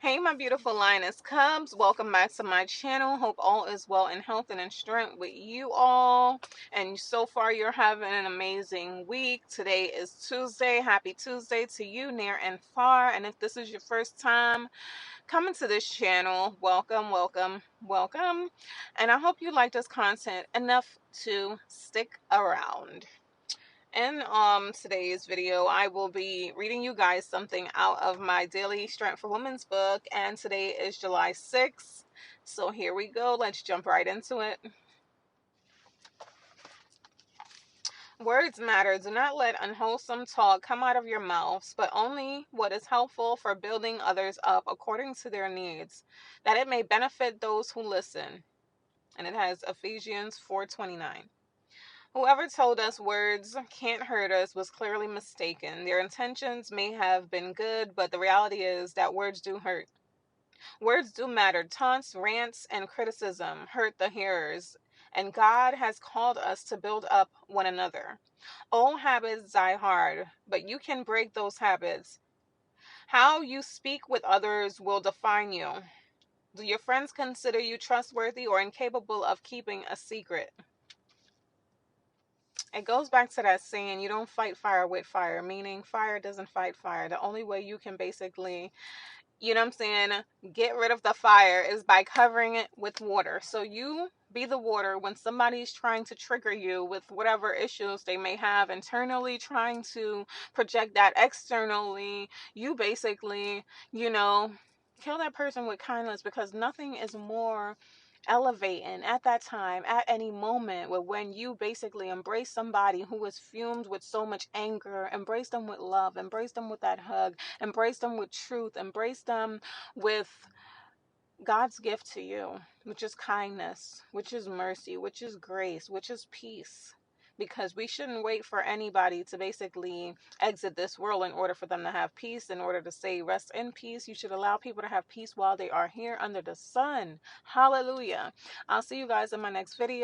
Hey, my beautiful lioness cubs. Welcome back to my channel. Hope all is well in health and in strength with you all. And so far, you're having an amazing week. Today is Tuesday. Happy Tuesday to you, near and far. And if this is your first time coming to this channel, welcome, welcome, welcome. And I hope you like this content enough to stick around. In today's video, I will be reading you guys something out of my Daily Strength for Women's book, and today is July 6th. So here we go. Let's jump right into it. Words matter. Do not let unwholesome talk come out of your mouths, but only what is helpful for building others up according to their needs, that it may benefit those who listen. And it has Ephesians 4:29. Whoever told us words can't hurt us was clearly mistaken. Their intentions may have been good, but the reality is that words do hurt. Words do matter. Taunts, rants, and criticism hurt the hearers, and God has called us to build up one another. Old habits die hard, but you can break those habits. How you speak with others will define you. Do your friends consider you trustworthy or incapable of keeping a secret? It goes back to that saying, you don't fight fire with fire, meaning fire doesn't fight fire. The only way you can basically, you know what I'm saying, get rid of the fire is by covering it with water. So you be the water when somebody's trying to trigger you with whatever issues they may have internally, trying to project that externally. You basically, kill that person with kindness, because nothing is more elevating at that time, at any moment, where when you basically embrace somebody who is fumed with so much anger, embrace them with love, embrace them with that hug, embrace them with truth, embrace them with God's gift to you, which is kindness, which is mercy, which is grace, which is peace. Because we shouldn't wait for anybody to basically exit this world in order for them to have peace, in order to say rest in peace. You should allow people to have peace while they are here under the sun. Hallelujah. I'll see you guys in my next video.